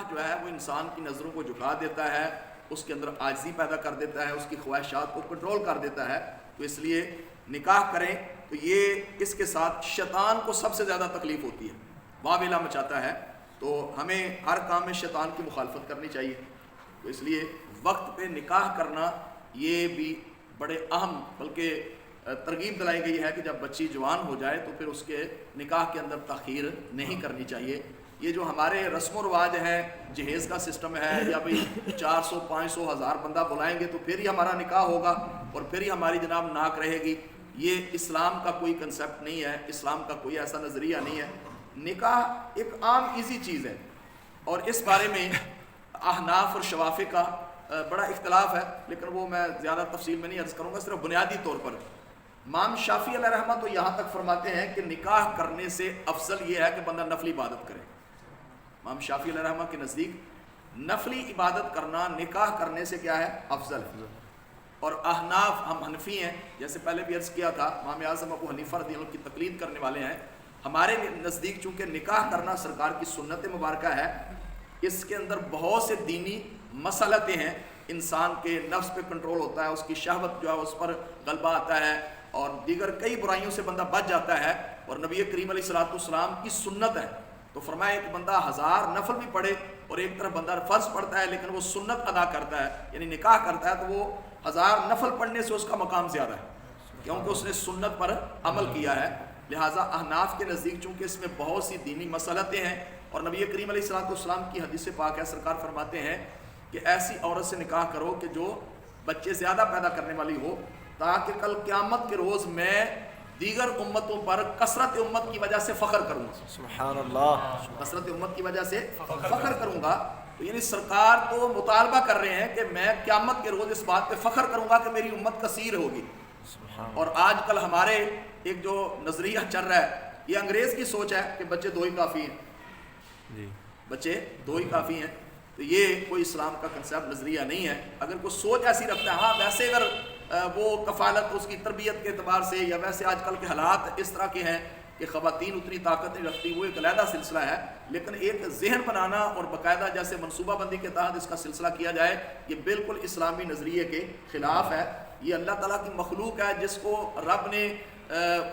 جو ہے وہ انسان کی نظروں کو جھکا دیتا ہے، اس کے اندر عاجزی پیدا کر دیتا ہے، اس کی خواہشات کو کنٹرول کر دیتا ہے. تو اس لیے نکاح کریں تو یہ اس کے ساتھ شیطان کو سب سے زیادہ تکلیف ہوتی ہے، واویلا مچاتا ہے. تو ہمیں ہر کام میں شیطان کی مخالفت کرنی چاہیے. تو اس لیے وقت پہ نکاح کرنا یہ بھی بڑے اہم، بلکہ ترغیب دلائی گئی ہے کہ جب بچی جوان ہو جائے تو پھر اس کے نکاح کے اندر تاخیر نہیں کرنی چاہیے. یہ جو ہمارے رسم و رواج ہیں، جہیز کا سسٹم ہے، یا بھئی 400 500 1000 بندہ بلائیں گے تو پھر ہی ہمارا نکاح ہوگا اور پھر ہی ہماری جناب ناک رہے گی، یہ اسلام کا کوئی کنسیپٹ نہیں ہے، اسلام کا کوئی ایسا نظریہ نہیں ہے. نکاح ایک عام ایزی چیز ہے، اور اس بارے میں احناف اور شوافی کا بڑا اختلاف ہے، لیکن وہ میں زیادہ تفصیل میں نہیں عرض کروں گا، صرف بنیادی طور پر. امام شافعی علیہ رحمہ تو یہاں تک فرماتے ہیں کہ نکاح کرنے سے افضل یہ ہے کہ بندہ نفلی عبادت کرے. امام شافعی علیہ رحمہ کے نزدیک نفلی عبادت کرنا نکاح کرنے سے کیا ہے؟ افضل ہے. اور احناف، ہم حنفی ہیں، جیسے پہلے بھی عرض کیا تھا، امام اعظم ابو حنیفہ رضی اللہ عنہ کی تقلید کرنے والے ہیں. ہمارے نزدیک چونکہ نکاح کرنا سرکار کی سنت مبارکہ ہے، اس کے اندر بہت سے دینی مسئلتیں ہیں. انسان کے نفس پہ کنٹرول ہوتا ہے، اس کی شہوت جو ہے اس پر غلبہ آتا ہے، اور دیگر کئی برائیوں سے بندہ بچ جاتا ہے. اور نبی کریم علیہ السلام کی سنت ہے. تو فرمایا ایک بندہ 1000 نفل بھی پڑھے اور ایک طرف بندہ فرض پڑھتا ہے لیکن وہ سنت ادا کرتا ہے، یعنی نکاح کرتا ہے، تو وہ 1000 نفل پڑھنے سے اس کا مقام زیادہ ہے، کیونکہ اس نے سنت پر عمل کیا ہے. لہٰذا احناف کے نزدیک چونکہ اس میں بہت سی دینی مسئلتیں ہیں، اور نبی کریم علیہ السلام کی حدیث پاک ہے، سرکار فرماتے ہیں کہ ایسی عورت سے نکاح کرو کہ جو بچے زیادہ پیدا کرنے والی ہو، تاکہ کل قیامت کے روز میں دیگر امتوں پر کثرت امت کی وجہ سے فخر کروں گا. سبحان اللہ. کثرت امت کی وجہ سے فخر کروں گا. تو یعنی سرکار تو مطالبہ کر رہے ہیں کہ میں قیامت کے روز اس بات پہ فخر کروں گا کہ میری امت کثیر ہوگی. اور آج کل ہمارے ایک جو نظریہ چل رہا ہے، یہ انگریز کی سوچ ہے کہ بچے 2 ہی کافی ہیں، بچے 2 ہی کافی ہیں. تو یہ کوئی اسلام کا کنسیپٹ نظریہ نہیں ہے. اگر کوئی سوچ ایسی رکھتا ہے، ہاں ویسے اگر وہ کفالت اس کی تربیت کے اعتبار سے، یا ویسے آج کل کے حالات اس طرح کے ہیں کہ خواتین اتنی طاقت نہیں رکھتی، وہ ایک علیحدہ سلسلہ ہے. لیکن ایک ذہن بنانا اور باقاعدہ جیسے منصوبہ بندی کے تحت اس کا سلسلہ کیا جائے، یہ بالکل اسلامی نظریے کے خلاف ہے. یہ اللہ تعالیٰ کی مخلوق ہے، جس کو رب نے،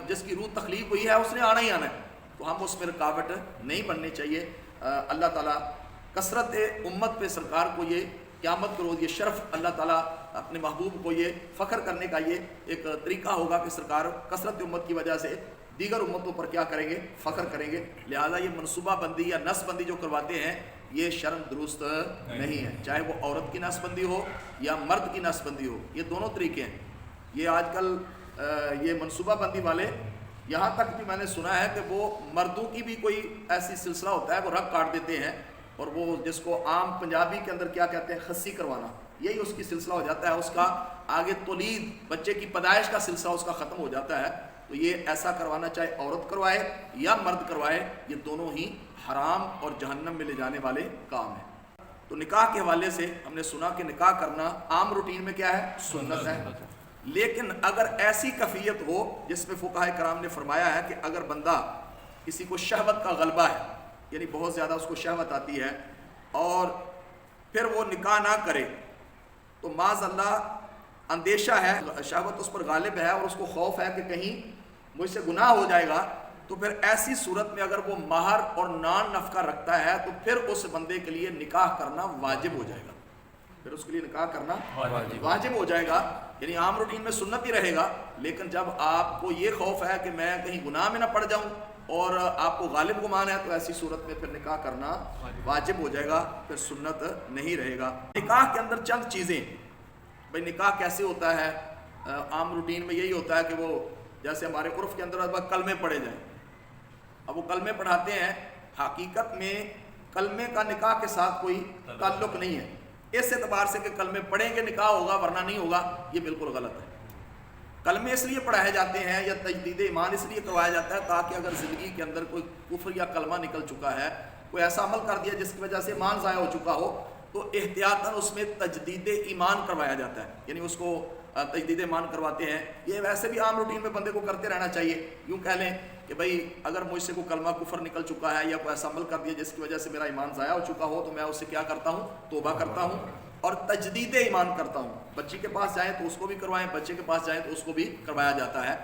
جس کی روح تخلیق ہوئی ہے، اس نے آنا ہی آنا ہے. تو ہم اس میں رکاوٹ نہیں بننی چاہیے. اللہ تعالیٰ کثرت امت پہ سرکار کو یہ قیامت کے روز یہ شرف، اللہ تعالیٰ اپنے محبوب کو یہ فخر کرنے کا یہ ایک طریقہ ہوگا کہ سرکار کثرت امت کی وجہ سے دیگر امتوں پر کیا کریں گے؟ فخر کریں گے. لہٰذا یہ منصوبہ بندی یا نس بندی جو کرواتے ہیں، یہ شرم درست نہیں ہے، چاہے وہ عورت کی نس بندی ہو یا مرد کی نس بندی ہو. یہ دونوں طریقے ہیں. یہ آج کل یہ منصوبہ بندی والے، یہاں تک بھی میں نے سنا ہے کہ وہ مردوں کی بھی کوئی ایسی سلسلہ ہوتا ہے، وہ رگ کاٹ دیتے ہیں، اور وہ جس کو عام پنجابی کے اندر کیا کہتے ہیں، خصی کروانا، یہی اس کی سلسلہ ہو جاتا ہے. اس کا آگے تولید، بچے کی پیدائش کا سلسلہ اس کا ختم ہو جاتا ہے. تو یہ ایسا کروانا چاہے عورت کروائے یا مرد کروائے، یہ دونوں ہی حرام اور جہنم میں لے جانے والے کام ہیں. تو نکاح کے حوالے سے ہم نے سنا کہ نکاح کرنا عام روٹین میں کیا ہے؟ سنت ہے. لیکن اگر ایسی کیفیت ہو جس میں فقہاء کرام نے فرمایا ہے کہ اگر بندہ کسی کو شہوت کا غلبہ ہے، یعنی بہت زیادہ اس کو شہوت آتی ہے، اور پھر وہ نکاح نہ کرے، تو معاذ اللہ اندیشہ ہے، شہوت اس پر غالب ہے اور اس کو خوف ہے کہ کہیں مجھ سے گناہ ہو جائے گا، تو پھر ایسی صورت میں اگر وہ مہر اور نان نفقہ رکھتا ہے تو پھر اس بندے کے لیے نکاح کرنا واجب ہو جائے گا. پھر اس کے لیے نکاح کرنا واجب ہو جائے گا. یعنی عام روٹین میں سنت ہی رہے گا، لیکن جب آپ کو یہ خوف ہے کہ میں کہیں گناہ میں نہ پڑ جاؤں اور آپ کو غالب گمان ہے، تو ایسی صورت میں پھر نکاح کرنا واجب ہو جائے گا، پھر سنت نہیں رہے گا. نکاح کے اندر چند چیزیں، بھئی نکاح کیسے ہوتا ہے؟ عام روٹین میں یہی ہوتا ہے کہ وہ جیسے ہمارے عرف کے اندر کلمے پڑھے جائیں. اب وہ کلمے پڑھاتے ہیں، حقیقت میں کلمے کا نکاح کے ساتھ کوئی تعلق نہیں ہے. اس اعتبار سے کہ کلمے پڑھیں گے نکاح ہوگا ورنہ نہیں ہوگا، یہ بالکل غلط ہے. کلمے اس لیے پڑھائے جاتے ہیں یا تجدید ایمان اس لیے کروایا جاتا ہے تاکہ اگر زندگی کے اندر کوئی کفر یا کلمہ نکل چکا ہے، کوئی ایسا عمل کر دیا جس کی وجہ سے ایمان ضائع ہو چکا ہو، تو احتیاطاً اس میں تجدید ایمان کروایا جاتا ہے. یعنی اس کو تجدید ایمان کرواتے ہیں، یہ ویسے بھی عام روٹین میں بندے کو کرتے رہنا چاہیے. یوں کہہ لیں کہ بھائی اگر مجھ سے کوئی کلمہ کفر نکل چکا ہے یا کوئی ایسا عمل کر دیا جس کی وجہ سے میرا ایمان ضائع ہو چکا ہو، تو میں اس سے کیا کرتا ہوں؟ توبہ کرتا ہوں اور تجدید ایمان کرتا ہوں. بچی کے پاس جائیں تو اس کو بھی کروائیں، بچے کے پاس جائیں تو اس کو بھی کروایا جاتا ہے.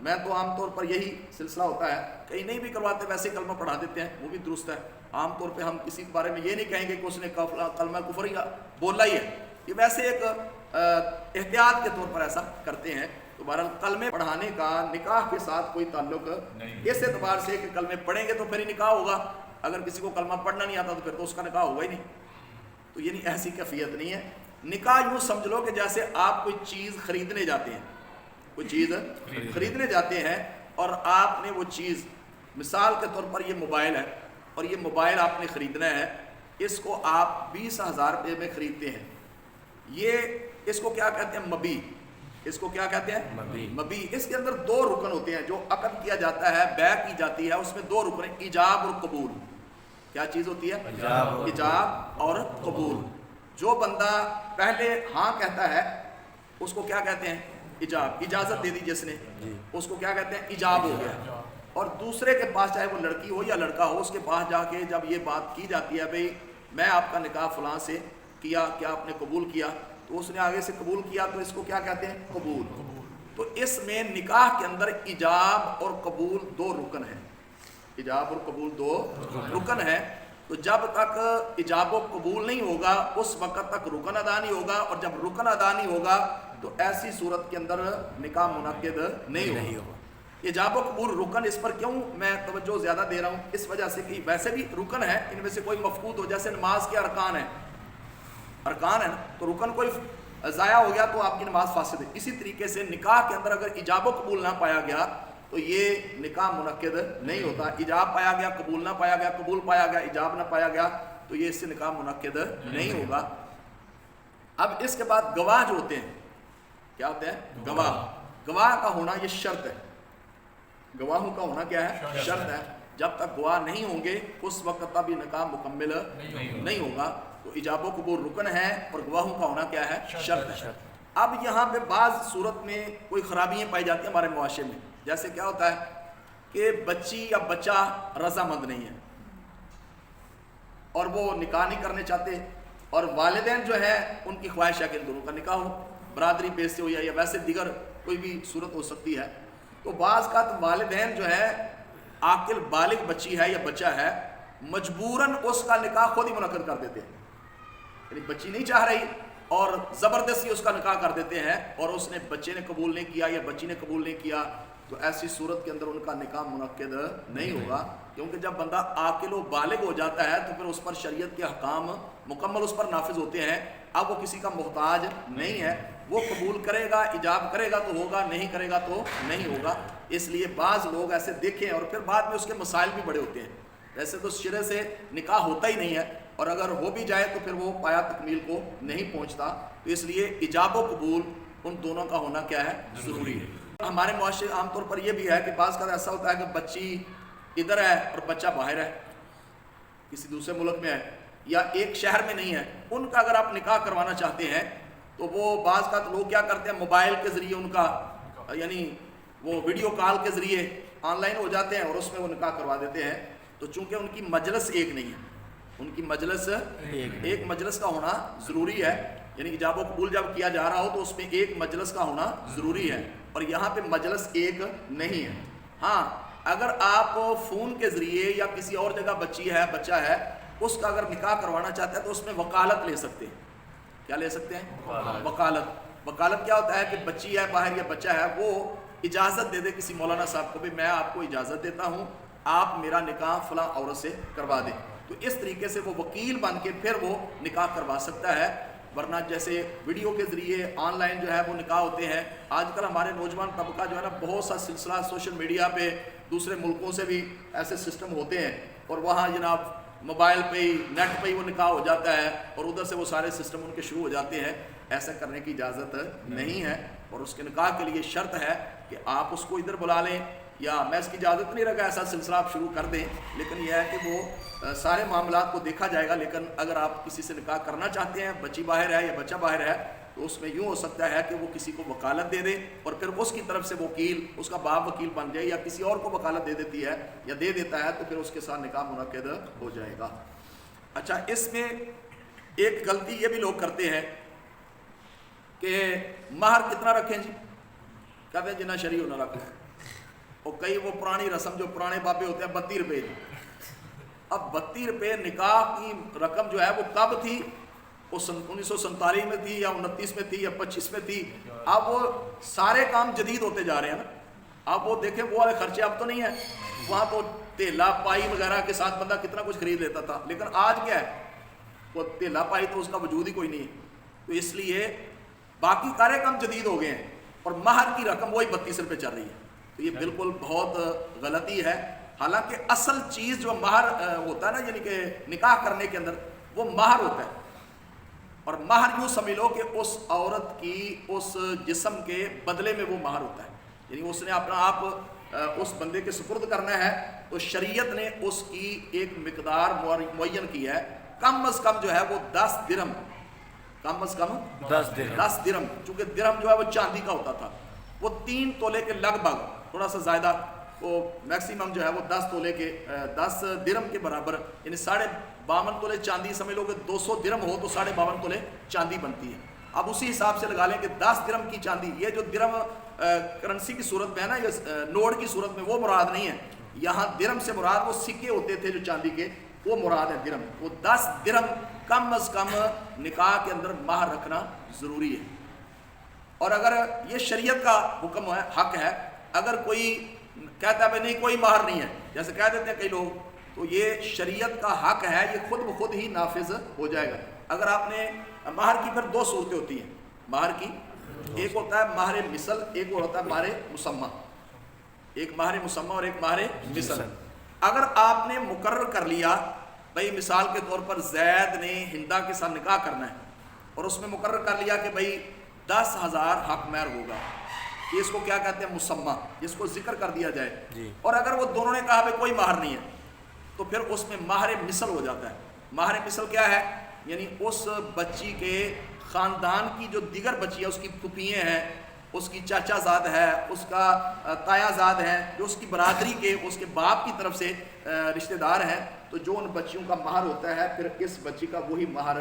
میں تو عام طور پر یہی سلسلہ ہوتا ہے، کہیں نہیں بھی کرواتے ویسے کلمہ پڑھا دیتے ہیں، وہ بھی درست ہے. عام طور پہ ہم کسی کے بارے میں یہ نہیں کہیں گے کہ اس نے کلمہ کفر ہی بولا ہی ہے، یہ ویسے ایک احتیاط کے طور پر ایسا کرتے ہیں. تو بہرحال کلمے پڑھانے کا نکاح کے ساتھ کوئی تعلق اس اعتبار سے کہ کلمے پڑھیں گے تو پھر ہی نکاح ہوگا، اگر کسی کو کلمہ پڑھنا نہیں آتا تو پھر تو اس کا نکاح ہوگا ہی نہیں. تو یہ نہیں، ایسی کیفیت نہیں ہے. نکاح یوں سمجھ لو کہ جیسے آپ کوئی چیز خریدنے جاتے ہیں، کوئی چیز خریدنے جاتے ہیں اور آپ نے وہ چیز، مثال کے طور پر یہ موبائل ہے اور یہ موبائل آپ نے خریدنا ہے، اس کو آپ 20,000 روپے میں خریدتے ہیں. یہ اس کو کیا کہتے ہیں؟ مبی. اس کو کیا کہتے ہیں؟ مبی. اس کے اندر 2 رکن ہوتے ہیں جو عقد کیا جاتا ہے، بیع کی جاتی ہے. اس میں 2 رکن ہیں، ایجاب اور قبول. کیا چیز ہوتی ہے؟ ایجاب اور قبول. جو بندہ پہلے ہاں کہتا ہے اس کو کیا کہتے ہیں؟ ایجاب. اجازت دے دی جس نے اس کو کیا کہتے ہیں؟ ایجاب ہو گیا. اور دوسرے کے پاس چاہے وہ لڑکی ہو یا لڑکا ہو، اس کے پاس جا کے جب یہ بات کی جاتی ہے بھئی میں آپ کا نکاح فلاں سے کیا، کیا آپ نے قبول کیا؟ تو اس نے آگے سے قبول کیا تو اس کو کیا کہتے ہیں؟ قبول. تو اس میں نکاح کے اندر ایجاب اور قبول 2 رکن ہیں. ایجاب اور قبول 2 رکن ہیں. تو جب تک ایجاب و قبول نہیں ہوگا اس وقت تک رکن ادا نہیں ہوگا، اور جب رکن ادا نہیں ہوگا تو ایسی صورت کے اندر نکاح منعقد نہیں ہوگا. ایجاب و قبول رکن، اس پر کیوں میں توجہ زیادہ دے رہا ہوں؟ اس وجہ سے کہ ویسے بھی رکن ہے، ان میں سے کوئی مفقود ہو، جیسے نماز کے ارکان ہیں، ارکان ہے نا، تو رکن کوئی ضائع ہو گیا تو آپ کی نماز فاسد ہے. اسی طریقے سے نکاح کے اندر اگر ایجاب و قبول نہ پایا گیا تو یہ نکاح منعقد نہیں ہوتا. ایجاب پایا گیا، قبول نہ پایا گیا، قبول پایا گیا، ایجاب نہ پایا گیا تو یہ اس سے نکاح منعقد نہیں ہوگا. اب اس کے بعد گواہ جو ہوتے ہیں، کیا ہوتے ہیں؟ گواہ. گواہ کا ہونا یہ شرط ہے. گواہوں کا ہونا کیا ہے؟ شرط ہے. جب تک گواہ نہیں ہوں گے اس وقت تک یہ نکاح مکمل نہیں ہوگا. تو ایجاب و قبول رکن ہے اور گواہوں کا ہونا کیا ہے؟ شرط ہے. اب یہاں پہ بعض صورت میں کوئی خرابیاں پائی جاتی ہیں ہمارے معاشرے میں. جیسے کیا ہوتا ہے کہ بچی یا بچہ رضامند نہیں ہے اور وہ نکاح نہیں کرنے چاہتے، اور والدین جو ہے ان کی خواہش ہے کہ ان دونوں کا نکاح ہو، برادری بیس سے ہو یا ویسے دیگر کوئی بھی صورت ہو سکتی ہے. تو بعض کا تو والدین جو ہے، عاقل بالغ بچی ہے یا بچہ ہے، مجبوراً اس کا نکاح خود ہی منعقد کر دیتے ہیں. یعنی بچی نہیں چاہ رہی اور زبردستی اس کا نکاح کر دیتے ہیں، اور اس نے، بچے نے قبول نہیں کیا یا بچی نے قبول نہیں کیا، تو ایسی صورت کے اندر ان کا نکاح منعقد نہیں ہوگا. کیونکہ جب بندہ عاقل و بالغ ہو جاتا ہے تو پھر اس پر شریعت کے احکام مکمل اس پر نافذ ہوتے ہیں. اب وہ کسی کا محتاج نہیں ہے، وہ قبول کرے گا، ایجاب کرے گا تو ہوگا، نہیں کرے گا تو نہیں ہوگا. اس لیے بعض لوگ ایسے دیکھیں اور پھر بعد میں اس کے مسائل بھی بڑے ہوتے ہیں. ویسے تو شرع سے نکاح ہوتا ہی نہیں ہے، اور اگر ہو بھی جائے تو پھر وہ پایا تکمیل کو نہیں پہنچتا. تو اس لیے ایجاب و قبول ان دونوں کا ہونا کیا ہے؟ ضروری ہے. ہمارے معاشرے عام طور پر یہ بھی ہے کہ بعض کا ایسا ہوتا ہے کہ بچی ادھر ہے اور بچہ باہر ہے، کسی دوسرے ملک میں ہے یا ایک شہر میں نہیں ہے. ان کا اگر آپ نکاح کروانا چاہتے ہیں تو وہ بعض کا لوگ کیا کرتے ہیں، موبائل کے ذریعے ان کا، یعنی وہ ویڈیو کال کے ذریعے آن لائن ہو جاتے ہیں اور اس میں وہ نکاح کروا دیتے ہیں. تو چونکہ ان کی مجلس ایک نہیں ہے، ان کی مجلس ایک مجلس کا ہونا ضروری ہے. یعنی ایجاب و قبول جب کیا جا رہا ہو تو اس میں ایک مجلس کا ہونا ضروری ہے، اور یہاں پہ مجلس ایک نہیں ہے. ہاں اگر آپ فون کے ذریعے یا کسی اور جگہ بچی ہے، بچہ ہے، اس کا اگر نکاح کروانا چاہتا ہے تو اس میں وکالت لے سکتے ہیں. کیا لے سکتے ہیں؟ وکالت. وکالت کیا ہوتا ہے کہ بچی ہے باہر یا بچہ ہے، وہ اجازت دے دے کسی مولانا صاحب کو بھی میں آپ کو اجازت دیتا ہوں، آپ میرا نکاح فلاں عورت سے کروا دیں. تو اس طریقے سے وہ وکیل بن کے پھر وہ نکاح کروا سکتا ہے. ورنہ جیسے ویڈیو کے ذریعے آن لائن جو ہے وہ نکاح ہوتے ہیں. آج کل ہمارے نوجوان طبقہ جو ہے نا، بہت سا سلسلہ سوشل میڈیا پہ دوسرے ملکوں سے بھی ایسے سسٹم ہوتے ہیں، اور وہاں جناب موبائل پہ ہی، نیٹ پہ ہی وہ نکاح ہو جاتا ہے، اور ادھر سے وہ سارے سسٹم ان کے شروع ہو جاتے ہیں. ایسا کرنے کی اجازت نہیں ہے، اور اس کے نکاح کے لیے شرط ہے کہ آپ اس کو ادھر بلا لیں، یا میں اس کی اجازت نہیں رکھا ایسا سلسلہ آپ شروع کر دیں، لیکن یہ ہے کہ وہ سارے معاملات کو دیکھا جائے گا. لیکن اگر آپ کسی سے نکاح کرنا چاہتے ہیں، بچی باہر ہے یا بچہ باہر ہے، تو اس میں یوں ہو سکتا ہے کہ وہ کسی کو وکالت دے دے اور پھر اس کی طرف سے وکیل اس کا باپ وکیل بن جائے، یا کسی اور کو وکالت دے دیتی ہے یا دے دیتا ہے، تو پھر اس کے ساتھ نکاح منعقد ہو جائے گا۔ اچھا، اس میں ایک غلطی یہ بھی لوگ کرتے ہیں کہ مہر کتنا رکھیں جی، کہتے ہیں جنہ شریع ہونا رکھیں، اور کئی وہ پرانی رسم جو پرانے بابے ہوتے ہیں 32 روپے جی۔ اب 32 روپے نکاح کی رقم جو ہے وہ کب تھی؟ وہ 1947 میں تھی یا 29 میں تھی یا 25 میں تھی؟ اب وہ سارے کام جدید ہوتے جا رہے ہیں نا، اب وہ دیکھیں وہ والے خرچے اب تو نہیں ہیں، وہاں تو تیلا پائی وغیرہ کے ساتھ بندہ کتنا کچھ خرید لیتا تھا، لیکن آج کیا ہے، وہ تیلا پائی تو اس کا وجود ہی کوئی نہیں ہے۔ تو اس لیے باقی سارے کام جدید ہو گئے ہیں اور مہر کی رقم وہی 32 روپے چل رہی ہے، تو یہ بالکل بہت غلطی ہے۔ حالانکہ اصل چیز جو مہر ہوتا ہے نا، یعنی کہ نکاح کرنے کے اندر وہ مہر ہوتا ہے، اور مہر یوں سمجھ لو کہ اس عورت کی اس جسم کے بدلے میں وہ مہر ہوتا ہے، یعنی اس نے اپنا آپ اس بندے کے سپرد کرنا ہے، تو شریعت نے اس کی ایک مقدار معین کی ہے، کم از کم جو ہے وہ 10 درہم، کم از کم 10 درہم، چونکہ درہم جو ہے وہ چاندی کا ہوتا تھا، وہ 3 تولے کے لگ بھگ، تھوڑا سا زیادہ، وہ میکسیمم جو ہے وہ 10 تولے کے 10 درہم کے برابر، یعنی 52.5 تولے چاندی سمجھ لو کہ 200 درہم ہو تو 52.5 تولے چاندی بنتی ہے۔ اب اسی حساب سے لگا لیں کہ 10 درہم کی چاندی، یہ جو درہم کرنسی کی صورت میں ہے نا، یہ نوٹ کی صورت میں وہ مراد نہیں ہے، یہاں درہم سے مراد وہ سکے ہوتے تھے جو چاندی کے، وہ مراد ہے درہم۔ وہ 10 درہم کم از کم نکاح کے اندر مہر رکھنا ضروری ہے۔ اور اگر یہ شریعت کا حکم ہے، حق ہے، اگر کوئی کہتا ہے بھائی نہیں کوئی مہر نہیں ہے، جیسے کہہ دیتے ہیں کئی لوگ، تو یہ شریعت کا حق ہے، یہ خود بخود ہی نافذ ہو جائے گا۔ اگر آپ نے مہر کی پھر 2 صورتیں ہوتی ہیں مہر کی، ایک ہوتا ہے مہر مثل، ایک ہوتا ہے مہر مسمہ، ایک مہر مسمہ اور ایک مہر مثل۔ اگر آپ نے مقرر کر لیا بھائی، مثال کے طور پر زید نے ہندا کے ساتھ نکاح کرنا ہے، اور اس میں مقرر کر لیا کہ بھائی 10,000 حق مہر ہوگا، یہ اس کو کیا کہتے ہیں مسمہ، جس کو ذکر کر دیا جائے، اور اگر وہ دونوں نے کہا بھائی کوئی مہر نہیں ہے، تو پھر اس میں مہر مثل ہو جاتا ہے۔ مہر مثل کیا ہے؟ یعنی اس بچی کے خاندان کی جو دیگر بچی ہے، اس کی پھوپھیاں ہیں، اس کی چاچا زاد ہے، اس کا تایا زاد ہے، جو اس کی برادری کے اس کے باپ کی طرف سے رشتہ دار ہیں، تو جو ان بچیوں کا مہر ہوتا ہے پھر اس بچی کا وہی مہر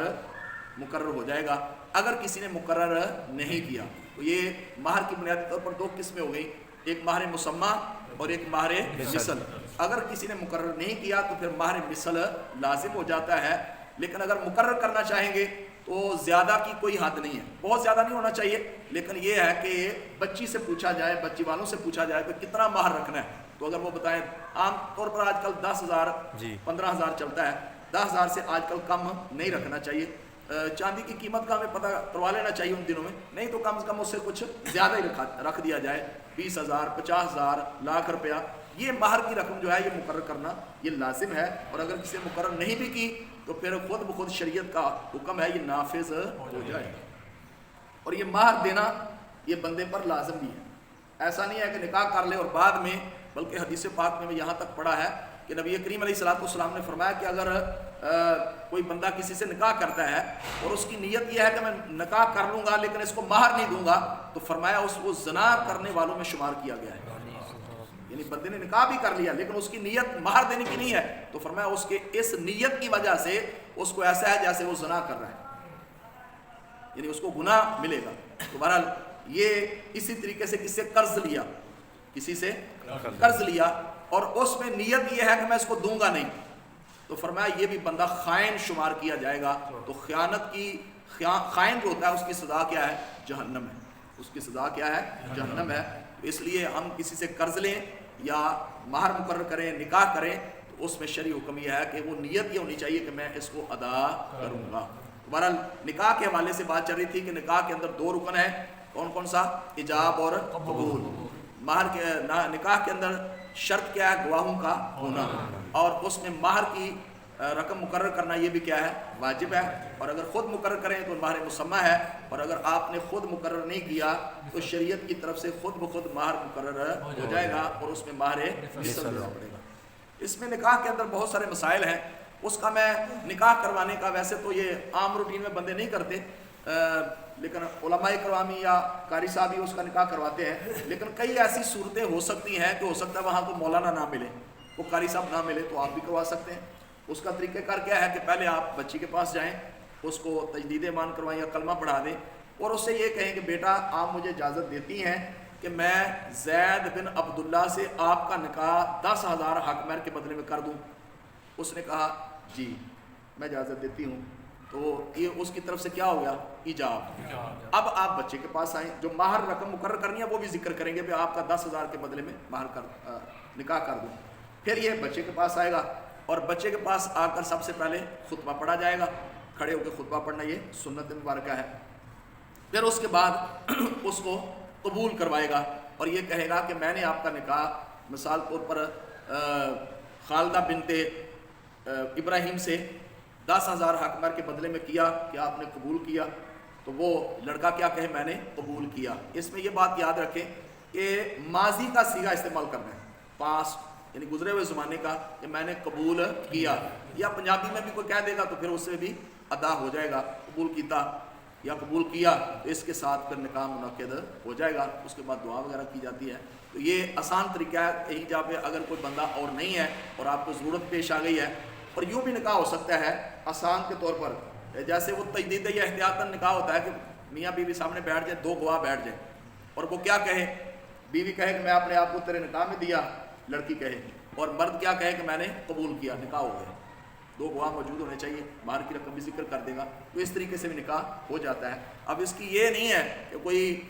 مقرر ہو جائے گا۔ اگر کسی نے مقرر نہیں کیا تو یہ مہر کی بنیادی طور پر 2 قسمیں ہو گئی، ایک مہر مسمہ اور ایک مہر مثل۔ اگر کسی نے مقرر نہیں کیا تو پھر مہر مثل لازم ہو جاتا ہے، لیکن اگر مقرر کرنا چاہیں گے تو زیادہ کی کوئی حد نہیں ہے، بہت زیادہ نہیں ہونا چاہیے، لیکن یہ ہے کہ بچی سے پوچھا جائے، بچی والوں سے پوچھا جائے کہ کتنا مہر رکھنا ہے، تو اگر وہ بتائیں، عام طور پر آج کل 10,000 15,000 چلتا ہے، 10,000 سے آج کل کم نہیں رکھنا چاہیے۔ چاندی کی قیمت کا ہمیں پتہ کروا لینا چاہیے ان دنوں میں، نہیں تو کم از کم اس سے کچھ زیادہ ہی رکھ دیا جائے، 20,000 50,000 لاکھ روپیہ، یہ مہر کی رقم جو ہے یہ مقرر کرنا یہ لازم ہے۔ اور اگر کسی نے مقرر نہیں بھی کی تو پھر خود بخود شریعت کا حکم ہے یہ نافذ ہو جائے۔ اور یہ مہر دینا یہ بندے پر لازم بھی ہے، ایسا نہیں ہے کہ نکاح کر لے اور بعد میں، بلکہ حدیث پاک میں یہاں تک پڑھا ہے کہ نبی کریم علیہ السلام نے فرمایا کہ اگر کوئی بندہ کسی سے نکاح کرتا ہے اور اس کی نیت یہ ہے کہ میں نکاح کر لوں گا لیکن اس کو مہر نہیں دوں گا، تو فرمایا اس کو زنا کرنے والوں میں شمار کیا گیا ہے۔ یعنی بندے نے نکاح بھی کر لیا لیکن اس کی نیت مہر دینے کی نہیں ہے، تو فرمایا اس کے اس نیت کی وجہ سے اس کو ایسا ہے جیسے وہ زنا کر رہا ہے، یعنی اس کو گناہ ملے گا۔ تو بہرحال یہ اسی طریقے سے کسی سے قرض لیا، کسی سے قرض لیا اور اس میں نیت یہ ہے کہ میں اس کو دوں گا نہیں، تو فرمایا یہ بھی بندہ خائن شمار کیا جائے گا۔ تو خیانت کی خائن جو ہوتا ہے اس کی سزا کیا ہے؟ جہنم ہے، اس کی سزا کیا ہے؟ جہنم ہے۔ تو اس لیے ہم کسی سے قرض لیں یا مہر مقرر کریں، نکاح کریں، تو اس میں شرعی حکم یہ ہے کہ وہ نیت یہ ہونی چاہیے کہ میں اس کو ادا کروں گا۔ بہرحال نکاح کے حوالے سے بات چل رہی تھی کہ نکاح کے اندر 2 رکن ہیں، کون کون سا؟ ایجاب اور قبول۔ مہر کے نکاح کے اندر شرط کیا ہے؟ گواہوں کا ہونا، اور اس میں مہر کی رقم مقرر کرنا یہ بھی کیا ہے؟ واجب ہے۔ اور اگر خود مقرر کریں تو مہر مسمہ ہے، اور اگر آپ نے خود مقرر نہیں کیا تو شریعت کی طرف سے خود بخود مہر مقرر ہو جائے گا اور اس میں مہر مثل دینا پڑے گا۔ اس میں نکاح کے اندر بہت سارے مسائل ہیں، اس کا میں نکاح کروانے کا، ویسے تو یہ عام روٹین میں بندے نہیں کرتے، لیکن علماء کروامی یا قاری صاحب ہی اس کا نکاح کرواتے ہیں، لیکن کئی ایسی صورتیں ہو سکتی ہیں کہ ہو سکتا ہے وہاں کو مولانا نہ ملے، وہ قاری صاحب نہ ملے، تو آپ بھی کروا سکتے ہیں۔ اس کا طریقہ کار کیا ہے کہ پہلے آپ بچی کے پاس جائیں، اس کو تجدید ایمان کروائیں یا کلمہ پڑھا دیں، اور اس سے یہ کہیں کہ بیٹا آپ مجھے اجازت دیتی ہیں کہ میں زید بن عبداللہ سے آپ کا نکاح 10,000 حق مہر کے بدلے میں کر دوں؟ اس نے کہا جی میں اجازت دیتی ہوں، تو یہ اس کی طرف سے کیا ہو گیا؟ ایجاب۔ اب آپ بچے کے پاس آئیں، جو مہر رقم مقرر کرنی ہے وہ بھی ذکر کریں گے کہ آپ کا 10,000 کے بدلے میں مہر نکاح کر دوں۔ پھر یہ بچے کے پاس آئے گا، اور بچے کے پاس آ کر سب سے پہلے خطبہ پڑھا جائے گا، کھڑے ہو کے خطبہ پڑھنا یہ سنت مبارکہ ہے۔ پھر اس کے بعد اس کو قبول کروائے گا اور یہ کہے گا کہ میں نے آپ کا نکاح مثال طور پر خالدہ بنت ابراہیم سے 10,000 حق مہر کے بدلے میں کیا کہ آپ نے قبول کیا، تو وہ لڑکا کیا کہے؟ میں نے قبول کیا۔ اس میں یہ بات یاد رکھیں کہ ماضی کا صیغہ استعمال کرنا ہے، پاسٹ یعنی گزرے ہوئے زمانے کا، کہ میں نے قبول کیا، یا پنجابی میں بھی کوئی کہہ دے گا تو پھر اس سے بھی ادا ہو جائے گا، قبول کیتا یا قبول کیا، تو اس کے ساتھ پھر نکاح منعقد ہو جائے گا۔ اس کے بعد دعا وغیرہ کی جاتی ہے۔ تو یہ آسان طریقہ ہے، کہیں جا پہ اگر کوئی بندہ اور نہیں ہے اور آپ کو ضرورت پیش آ گئی ہے، اور یوں بھی نکاح ہو سکتا ہے آسان کے طور پر، جیسے وہ تجدید یا احتیاطاً نکاح ہوتا ہے کہ میاں بیوی سامنے بیٹھ جائے، دو گواہ بیٹھ جائیں، اور وہ کیا کہے؟ بیوی کہے کہ میں اپنے آپ کو تیرے نکاح میں دیا، لڑکی کہے، اور مرد کیا کہے کہ میں نے قبول کیا، نکاح ہو گیا۔ دو گواہ موجود ہونے چاہیے، مہر کی رقم بھی ذکر کر دے گا، تو اس طریقے سے بھی نکاح ہو جاتا ہے۔ اب اس کی یہ نہیں ہے کہ کوئی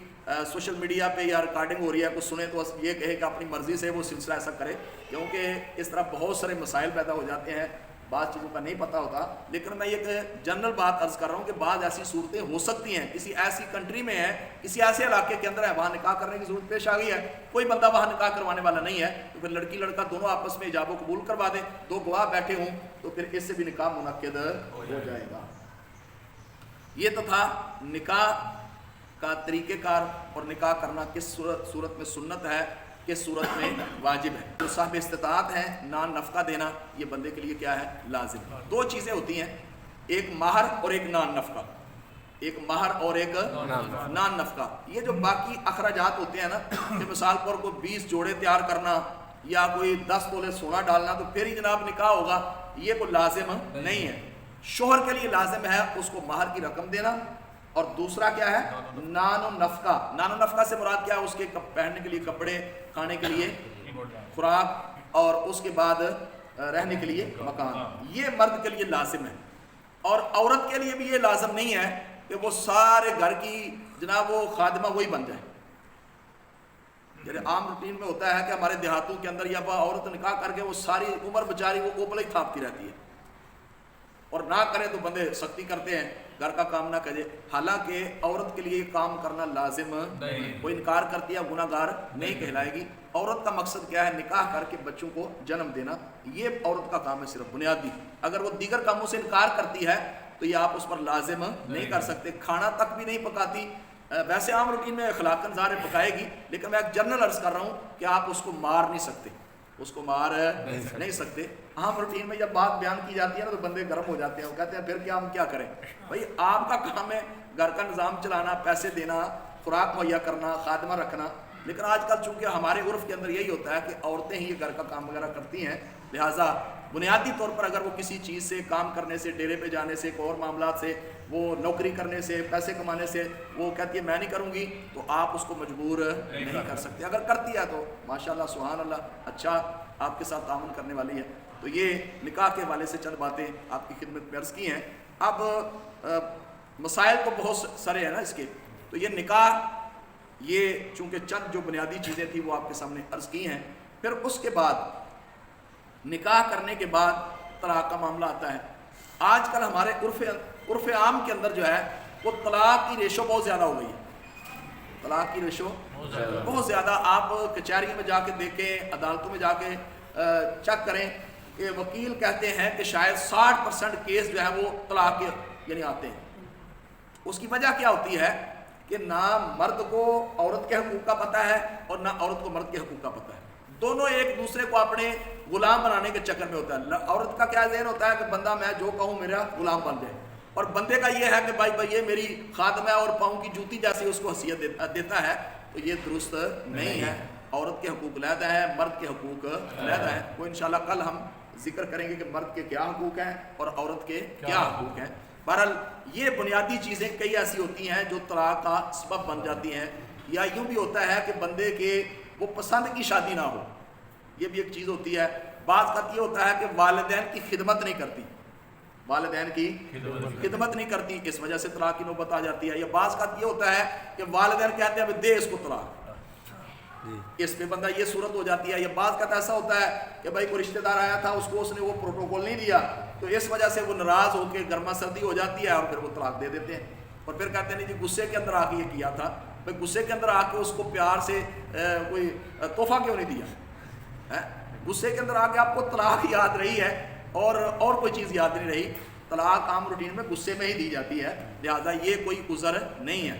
سوشل میڈیا پہ یا ریکارڈنگ ہو رہی ہے کچھ سنے تو یہ کہے کہ اپنی مرضی سے وہ سلسلہ ایسا کرے، کیونکہ اس طرح بہت سارے مسائل پیدا ہو جاتے ہیں، بعض چیزوں کا نہیں پتہ ہوتا۔ لیکن میں یہ جنرل بات عرض کر رہا ہوں کہ بعض ایسی صورتیں ہو سکتی ہیں، کسی ایسی کنٹری میں ہے، کسی ایسے علاقے کے اندر ہے، وہاں نکاح کرنے کی ضرورت پیش آ گئی ہے، کوئی بندہ وہاں نکاح کروانے والا نہیں ہے، تو پھر لڑکی لڑکا دونوں آپس میں ایجاب و قبول کروا دیں، دو گواہ بیٹھے ہوں، تو پھر اس سے بھی نکاح منعقد ہو جائے گا۔ یہ تو تھا نکاح کا طریقہ کار، اور نکاح کرنا کس صورت میں سنت ہے، کس صورت میں واجب ہے۔ جو صاحب استطاعت ہیں، نان نفقہ دینا یہ بندے کے لیے کیا ہے؟ لازم۔ دو چیزیں ہوتی ہیں، ایک مہر اور ایک نان نفقہ، ایک مہر اور ایک نان نفقہ۔ یہ جو باقی اخراجات ہوتے ہیں نا، کہ مثال پر کوئی 20 جوڑے تیار کرنا یا کوئی 10 تولے سونا ڈالنا تو پھر ہی جناب نکاح ہوگا، یہ کوئی لازم نہیں ہے۔ شوہر کے لیے لازم ہے اس کو مہر کی رقم دینا، اور دوسرا کیا ہے؟ نان و نفقہ۔ نان و نفقہ سے مراد کیا ہے؟ اس کے پہننے کے لیے کپڑے، کھانے کے لیے خوراک، اور اس کے بعد رہنے کے لیے مکان، یہ مرد کے لیے لازم ہے۔ اور عورت کے لیے بھی یہ لازم نہیں ہے کہ وہ سارے گھر کی جناب وہ خادمہ وہی بن جائے۔ یعنی عام روٹین میں ہوتا ہے کہ ہمارے دیہاتوں کے اندر یا عورت نکاح کر کے وہ ساری عمر بیچاری وہ اوپر ہی تھاپتی رہتی ہے، اور نہ کرے تو بندے سختی کرتے ہیں، گھر کا کام نہ کرے۔ حالانکہ عورت کے لیے کام کرنا لازم نہیں، کوئی انکار کرتی ہے گناہ گار نہیں کہلائے گی۔ عورت کا مقصد کیا ہے؟ نکاح کر کے بچوں کو جنم دینا، یہ عورت کا کام ہے صرف بنیادی۔ اگر وہ دیگر کاموں سے انکار کرتی ہے تو یہ آپ اس پر لازم نہیں کر سکتے۔ کھانا تک بھی نہیں پکاتی، ویسے عام روٹین میں اخلاقاً ظاہر پکائے گی، لیکن میں ایک جنرل عرض کر رہا ہوں کہ آپ اس کو مار نہیں سکتے، اس کو مار نہیں سکتے۔ عام روٹین میں جب بات بیان کی جاتی ہے نا تو بندے گرم ہو جاتے ہیں، وہ کہتے ہیں پھر کیا، ہم کیا کریں؟ بھائی آپ کا کام ہے گھر کا نظام چلانا، پیسے دینا، خوراک مہیا کرنا، خادمہ رکھنا۔ لیکن آج کل چونکہ ہمارے عرف کے اندر یہی ہوتا ہے کہ عورتیں ہی گھر کا کام وغیرہ کرتی ہیں، لہٰذا بنیادی طور پر اگر وہ کسی چیز سے، کام کرنے سے، ڈیرے پہ جانے سے، اور معاملات سے، وہ نوکری کرنے سے، پیسے کمانے سے وہ کہتی ہے میں نہیں کروں گی، تو آپ اس کو مجبور نہیں کر سکتے۔ اگر کرتی ہے تو ماشاءاللہ سبحان اللہ، اچھا آپ کے ساتھ تعاون کرنے والی ہے۔ تو یہ نکاح کے حوالے سے چند باتیں آپ کی خدمت میں عرض کی ہیں۔ اب مسائل تو بہت سارے ہیں نا اس کے، تو یہ نکاح، یہ چونکہ چند جو بنیادی چیزیں تھیں وہ آپ کے سامنے عرض کی ہیں۔ پھر اس کے بعد نکاح کرنے کے بعد طلاق کا معاملہ آتا ہے۔ آج کل ہمارے عرف عام کے اندر جو ہے وہ طلاق کی ریشو بہت زیادہ ہو گئی ہے، طلاق کی ریشو بہت زیادہ۔ آپ کچہری میں جا کے دیکھیں، عدالتوں میں جا کے چیک کریں کہ وکیل کہتے ہیں کہ شاید 60% کیس جو ہے وہ طلاق کے یعنی آتے ہیں۔ اس کی وجہ کیا ہوتی ہے کہ نہ مرد کو عورت کے حقوق کا پتہ ہے اور نہ عورت کو مرد کے حقوق کا پتہ ہے، دونوں ایک دوسرے کو اپنے غلام بنانے کے چکر میں ہوتا ہے۔ عورت کا کیا ذہن ہوتا ہے کہ بندہ میں جو کہوں میرا غلام بن جائے، اور بندے کا یہ ہے کہ بھائی یہ میری خادم ہے اور پاؤں کی جوتی جیسی اس کو حیثیت دیتا ہے، تو یہ درست نہیں ہے۔ عورت کے حقوق علیحدہ ہیں، مرد کے حقوق علیحدہ ہیں۔ وہ انشاءاللہ کل ہم ذکر کریں گے کہ مرد کے کیا حقوق ہیں اور عورت کے کیا حقوق ہیں۔ بہرحال یہ بنیادی چیزیں کئی ایسی ہوتی ہیں جو طلاق کا سبب بن جاتی ہیں، یا یوں بھی ہوتا ہے کہ بندے کے وہ پسند کی شادی نہ ہو، یہ بھی ایک چیز ہوتی ہے۔ بعض کا یہ ہوتا ہے کہ والدین کی خدمت نہیں کرتی، والدین کی خدمت نہیں کرتی، اس وجہ سے طلاق کی نوبت آ جاتی ہے۔ یا بعض کا یہ ہوتا ہے کہ والدین کہتے ہیں دے اس کو طلاق، اس پہ بندہ یہ صورت ہو جاتی ہے۔ یا بعض کا ایسا ہوتا ہے کہ بھائی کوئی رشتہ دار آیا تھا، اس کو اس نے وہ پروٹوکول نہیں دیا، تو اس وجہ سے وہ ناراض ہو کے گرما سردی ہو جاتی ہے اور پھر وہ طلاق دے دیتے ہیں، اور پھر کہتے ہیں نہیں جی غصے کے اندر آ کے یہ کیا تھا۔ بھائی غصے کے اندر آ کے اس کو پیار سے کوئی تحفہ کیوں نہیں دیا؟ غصے کے اندر آ کے آپ کو طلاق یاد رہی ہے اور کوئی چیز یاد نہیں رہی، طلاق عام روٹین میں غصے میں ہی دی جاتی ہے، لہٰذا یہ کوئی عذر نہیں ہے۔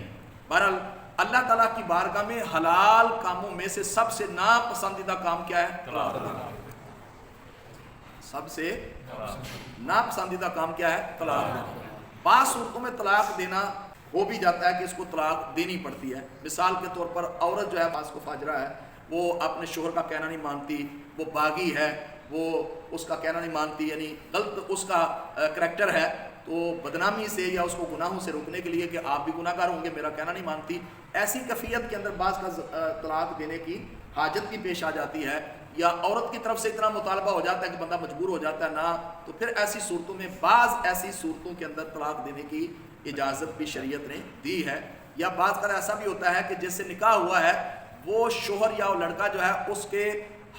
بہرحال اللہ تعالیٰ کی بارگاہ میں حلال کاموں میں سے سب سے ناپسندیدہ کام کیا ہے؟ طلاق۔ سب سے ناپسندیدہ کام کیا ہے؟ طلاق۔ بعض صورتوں میں طلاق دینا ہو بھی جاتا ہے کہ اس کو طلاق دینی پڑتی ہے۔ مثال کے طور پر عورت جو ہے بعض کو فاجرہ ہے، وہ اپنے شوہر کا کہنا نہیں مانتی، وہ باغی ہے، وہ اس کا کہنا نہیں مانتی، یعنی غلط اس کا کریکٹر ہے، تو بدنامی سے یا اس کو گناہوں سے روکنے کے لیے کہ آپ بھی گناہ گار ہوں گے، میرا کہنا نہیں مانتی، ایسی کیفیت کے اندر بعض کا طلاق دینے کی حاجت بھی پیش آ جاتی ہے، یا عورت کی طرف سے اتنا مطالبہ ہو جاتا ہے کہ بندہ مجبور ہو جاتا ہے نہ، تو پھر ایسی صورتوں میں بعض ایسی صورتوں کے اندر طلاق دینے کی اجازت بھی شریعت نے دی ہے۔ یا بعض کا ایسا بھی ہوتا ہے کہ جس سے نکاح ہوا ہے وہ شوہر یا وہ لڑکا جو ہے اس کے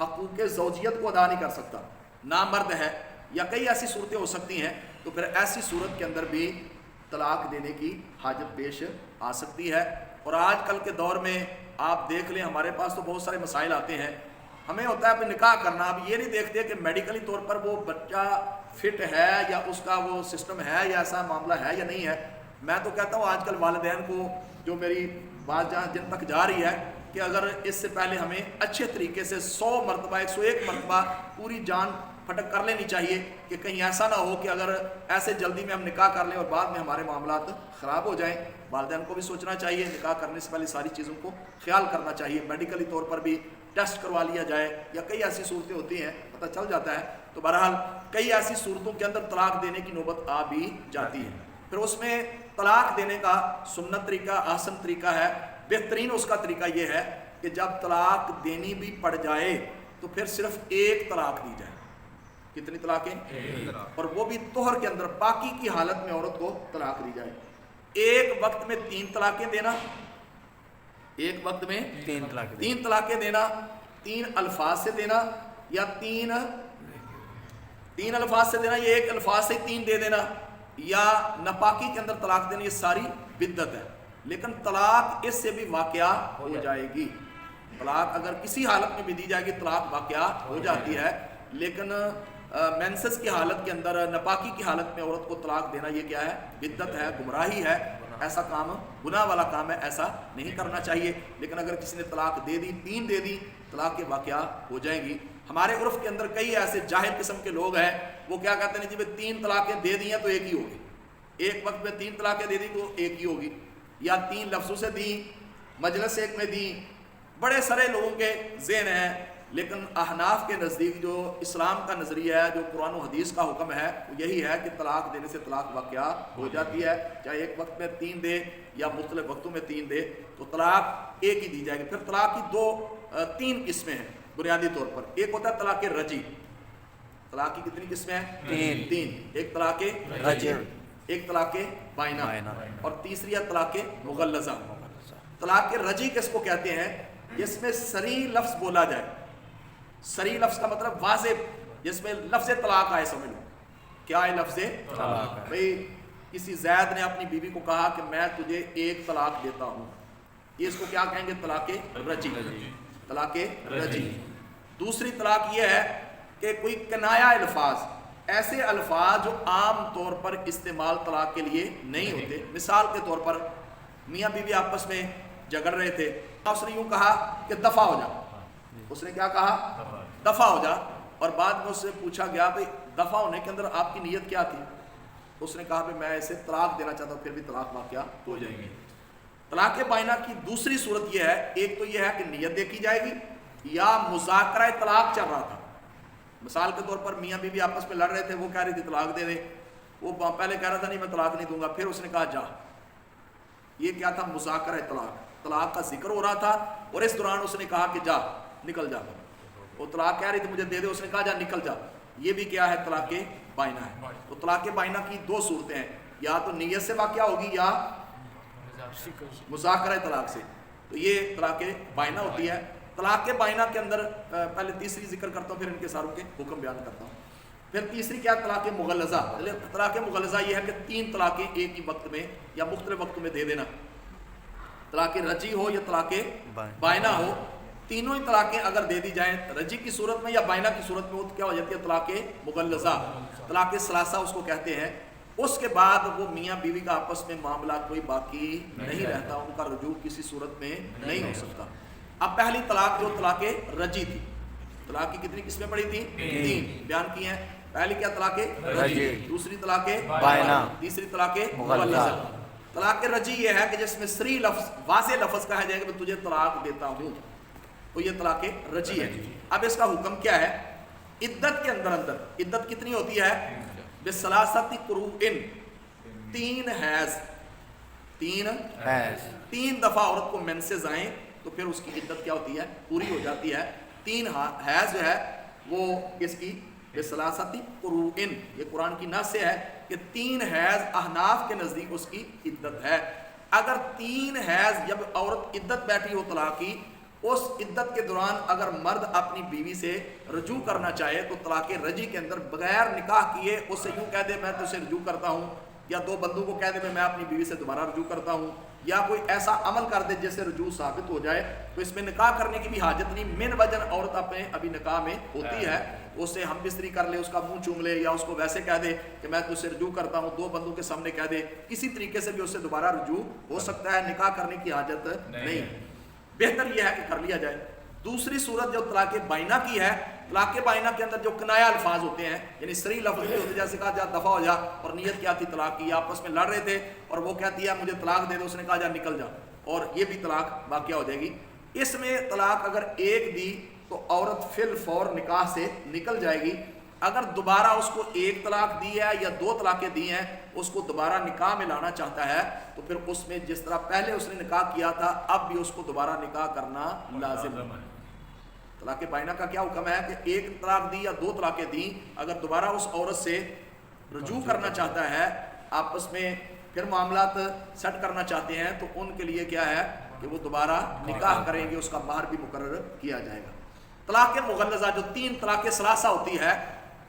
حقوق زوجیت کو ادا نہیں کر سکتا، نامرد ہے، یا کئی ایسی صورتیں ہو سکتی ہیں، تو پھر ایسی صورت کے اندر بھی طلاق دینے کی حاجت پیش آ سکتی ہے۔ اور آج کل کے دور میں آپ دیکھ لیں، ہمارے پاس تو بہت سارے مسائل آتے ہیں، ہمیں ہوتا ہے اپنے نکاح کرنا، اب یہ نہیں دیکھتے کہ میڈیکلی طور پر وہ بچہ فٹ ہے یا اس کا وہ سسٹم ہے یا ایسا معاملہ ہے یا نہیں ہے۔ میں تو کہتا ہوں آج کل والدین کو، جو میری بات جن تک جا رہی ہے، کہ اگر اس سے پہلے ہمیں اچھے طریقے سے 100 مرتبہ 101 مرتبہ پوری جان پھٹک کر لینی چاہیے کہ کہیں ایسا نہ ہو کہ اگر ایسے جلدی میں ہم نکاح کر لیں اور بعد میں ہمارے معاملات خراب ہو جائیں۔ والدین کو بھی سوچنا چاہیے، نکاح کرنے سے پہلے ساری چیزوں کو خیال کرنا چاہیے، میڈیکلی طور پر بھی ٹیسٹ کروا لیا جائے، یا کئی ایسی صورتیں ہوتی ہیں پتہ چل جاتا ہے۔ تو بہرحال کئی ایسی صورتوں کے اندر طلاق دینے کی نوبت آ بھی جاتی ہے۔ پھر اس میں طلاق دینے کا سنت طریقہ، احسن طریقہ ہے، بہترین اس کا طریقہ یہ ہے کہ جب طلاق دینی بھی پڑ جائے تو پھر صرف ایک طلاق دی جائے۔ کتنی طلاقیں؟ اور وہ بھی طہر کے اندر، پاکی کی حالت میں عورت کو طلاق دی جائے۔ ایک وقت میں 3 طلاقیں دینا، ایک وقت میں 3 طلاقیں دینا، 3 الفاظ سے دینا، یا 3 الفاظ سے دینا، یا ایک الفاظ سے 3 دے دینا، یا ناپاکی کے اندر طلاق دینا، یہ ساری بدعت ہے۔ لیکن طلاق اس سے بھی واقعہ ہو جائے گی، طلاق اگر کسی حالت میں بھی دی جائے گی طلاق واقعہ ہو جاتی ہے، لیکن مینسس کی حالت کے اندر، ناپاکی کی حالت میں عورت کو طلاق دینا یہ کیا ہے؟ بدعت ہے، گمراہی ہے، ایسا کام گناہ والا کام ہے، ایسا نہیں کرنا چاہیے۔ لیکن اگر کسی نے طلاق دے دی، 3 دے دی، طلاق کے واقعہ ہو جائیں گی۔ ہمارے عرف کے اندر کئی ایسے جاہل قسم کے لوگ ہیں، وہ کیا کہتے ہیں جی 3 طلاقیں دے دی ہیں تو ایک ہی ہوگی، ایک وقت میں 3 طلاقیں دے دی تو ایک ہی ہوگی، یا 3 لفظوں سے دیں، مجلس ایک میں دیں، بڑے سارے لوگوں کے ذہن ہیں۔ لیکن احناف کے نزدیک جو اسلام کا نظریہ ہے، جو قرآن و حدیث کا حکم ہے، وہ یہی ہے کہ طلاق دینے سے طلاق واقعہ ہو جاتی ہے، چاہے ایک وقت میں 3 دے یا مختلف وقتوں میں 3 دے، تو طلاق ایک ہی دی جائے گی۔ پھر طلاق کی 3 قسمیں ہیں بنیادی طور پر۔ ایک ہوتا ہے طلاق رجعی، طلاق کی کتنی قسمیں ہیں؟ 3۔ ایک طلاق رجعی، ایک طلاق بائنہ، اور تیسری ہے طلاق مغلظہ۔ طلاق رجعی کس کو کہتے ہیں؟ جس میں صریح لفظ بولا جائے، صریح لفظ کا مطلب واضح، جس میں لفظ طلاق آئے، سمجھ لو کیا ہے لفظ طلاق؟ بھئی کسی زید نے اپنی بیوی کو کہا کہ میں تجھے 1 طلاق دیتا ہوں، یہ اس کو کیا کہیں گے؟ طلاق رجعی، طلاق رجعی۔ دوسری طلاق یہ ہے کہ کوئی کنایا الفاظ، ایسے الفاظ جو عام طور پر استعمال طلاق کے لیے نہیں ہوتے۔ مثال کے طور پر میاں بیوی آپس میں جھگڑ رہے تھے، اس نے یوں کہا کہ دفع ہو جا، اس نے کیا کہا؟ دفع ہو جا، اور بعد میں اس سے پوچھا گیا بھئی دفع ہونے کے اندر آپ کی نیت کیا تھی؟ اس نے کہا کہ میں اسے طلاق دینا چاہتا ہوں، پھر بھی طلاق واقعہ ہو جائے گی۔ طلاق بائنہ کی دوسری صورت یہ ہے، ایک تو یہ ہے کہ نیت دیکھی جائے گی، یا مذاکرہ طلاق چل رہا تھا۔ مثال کے طور پر میاں بیوی آپس میں لڑ رہے تھے، وہ کہہ رہی تھی طلاق دے دے، وہ پہلے کہہ رہا تھا نہیں میں طلاق نہیں دوں گا، پھر اس نے کہا جا۔ یہ کیا تھا؟ مذاکرہ طلاق کا ذکر ہو رہا تھا، اور اس دوران اس نے کہا کہ جا نکل جا، وہ طلاق کہہ رہی تھی مجھے دے دے، اس نے کہا جا نکل جا۔ یہ بھی کیا ہے؟ طلاق بائنہ ہے۔ تو طلاق بائنہ کی دو صورتیں ہیں، یا تو نیت سے واقعہ ہوگی یا مذاکرہ طلاق سے، تو یہ طلاق بائنہ ہوتی ہے۔ طلاق بائنہ کے اندر پہلے تیسری ذکر کرتا ہوں، پھر ان کے ساروں کے حکم بیان کرتا ہوں۔ پھر تیسری کیا؟ طلاق مغلظہ۔ طلاق مغلظہ یہ ہے کہ 3 طلاقیں ایک ہی وقت میں یا مختلف وقتوں میں دے دینا۔ طلاق رجی ہو یا طلاق بائنہ ہو، تینوں ہی طلاقیں اگر دے دی جائیں رجی کی صورت میں یا بائنہ کی صورت میں، وہ کیا ہو جاتی ہے؟ طلاق مغلظہ، طلاق ثلاثہ اس کو کہتے ہیں۔ اس کے بعد وہ میاں بیوی کا آپس میں معاملہ کوئی باقی نہیں رہتا، ان کا رجوع کسی صورت میں نہیں ہو سکتا۔ اب پہلی طلاق جو طلاق رجی تھی، طلاق کی کتنی قسمیں پڑی تھیں؟ 3 بیان کی ہیں۔ پہلی کیا؟ طلاق رجی، دوسری طلاق بائنہ، تیسری طلاق مغلظہ۔ طلاق رجی یہ ہے کہ جس میں صریح لفظ، واضح لفظ کہا جائے کہ میں تجھے طلاق دیتا ہوں، تو یہ طلاق رجی ہے۔ اب اس کا حکم کیا ہے؟ عدت کے اندر عدت کتنی ہوتی ہے؟ بثلاثۃ قروء، 3 حیض، 3 دفعہ عورت کو مینسز آئیں تو پھر اس کی عدت کیا ہوتی ہے؟ پوری ہو جاتی ہے۔ 3 حیض جو ہے وہ اس کی بثلاثۃ قروء، یہ قرآن کی نص سے ہے کہ 3 حیض احناف کے نزدیک اس کی عدت ہے۔ اگر 3 حیض جب عورت عدت بیٹھی ہو طلاق کی، اس عدت کے دوران اگر مرد اپنی بیوی سے رجوع کرنا چاہے تو طلاق رجی کے اندر بغیر نکاح کیے اس سے یوں کہہ دے میں تو سے رجوع کرتا ہوں، یا 2 بندوں کو کہہ دے میں اپنی بیوی سے دوبارہ رجوع کرتا ہوں، یا کوئی ایسا عمل کر دے جس سے رجوع ثابت ہو جائے، تو اس میں نکاح کرنے کی بھی حاجت نہیں۔ من وجن عورت اپنے ابھی نکاح میں ہوتی ہے، اس سے ہم بستری کر لے، اس کا منہ چوم لے، یا اس کو ویسے کہہ دے کہ میں تجھ سے رجوع کرتا ہوں، 2 بندوں کے سامنے کہہ دے، کسی طریقے سے بھی اس سے دوبارہ رجوع ہو سکتا ہے، نکاح کرنے کی حاجت نہیں۔ بہتر یہ ہے کہ کر لیا جائے۔ دوسری صورت جو طلاق بائنہ کی ہے، طلاق بائنہ کے اندر جو کنایا الفاظ ہوتے ہیں، یعنی صریح لفظ نہیں ہوتے، جیسے کہا جا دفع ہو جا، اور نیت کیا تھی؟ طلاق کی، آپس میں لڑ رہے تھے اور وہ کہتی ہے مجھے طلاق دے دو، اس نے کہا جا نکل جا، اور یہ بھی طلاق واقعہ ہو جائے گی۔ اس میں طلاق اگر ایک دی تو عورت فی الفور نکاح سے نکل جائے گی۔ اگر دوبارہ اس کو 1 طلاق دی ہے یا 2 طلاقیں دی ہیں، اس کو دوبارہ نکاح میں لانا چاہتا ہے تو پھر اس میں جس طرح پہلے اس نے نکاح کیا تھا اب بھی اس کو دوبارہ نکاح کرنا لازم ہے۔ طلاق بائنہ کا کیا حکم ہے کہ 1 طلاق دی یا 2 طلاقیں دی، اگر دوبارہ اس عورت سے رجوع کرنا چاہتا ہے، آپس میں پھر معاملات سیٹ کرنا چاہتے ہیں، تو ان کے لیے کیا ہے کہ وہ دوبارہ نکاح کریں گے، اس کا مہر بھی مقرر کیا جائے گا۔ طلاق مغلظہ جو 3 طلاق ثلاثہ ہوتی ہے،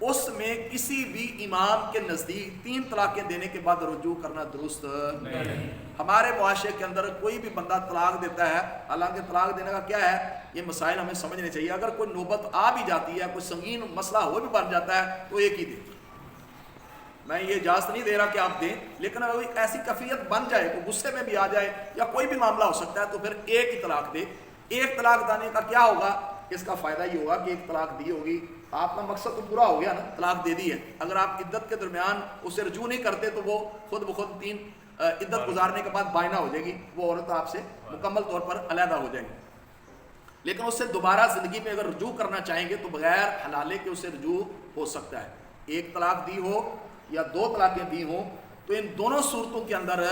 اس میں کسی بھی امام کے نزدیک 3 طلاقیں دینے کے بعد رجوع کرنا درست نہیں۔ ہمارے معاشرے کے اندر کوئی بھی بندہ طلاق دیتا ہے، حالانکہ طلاق دینے کا کیا ہے، یہ مسائل ہمیں سمجھنے چاہیے۔ اگر کوئی نوبت آ بھی جاتی ہے، کوئی سنگین مسئلہ ہو بھی بن جاتا ہے تو ایک ہی دے۔ میں یہ اجازت نہیں دے رہا کہ آپ دیں، لیکن اگر کوئی ایسی کیفیت بن جائے، کوئی غصے میں بھی آ جائے یا کوئی بھی معاملہ ہو سکتا ہے، تو پھر ایک ہی طلاق دے۔ 1 طلاق دینے کا کیا ہوگا؟ اس کا فائدہ یہ ہوگا کہ 1 طلاق دی ہوگی، آپ کا مقصد تو پورا ہو گیا نا، طلاق دے دی ہے۔ اگر آپ عدت کے درمیان اسے رجوع نہیں کرتے تو وہ خود بخود 3 عدت گزارنے کے بعد بائنہ ہو جائے گی، وہ عورت آپ سے مکمل طور پر علیحدہ ہو جائے گی۔ لیکن اس سے دوبارہ زندگی میں اگر رجوع کرنا چاہیں گے تو بغیر حلالے کے اسے رجوع ہو سکتا ہے۔ 1 طلاق دی ہو یا 2 طلاقیں دی ہوں، تو ان دونوں صورتوں کے اندر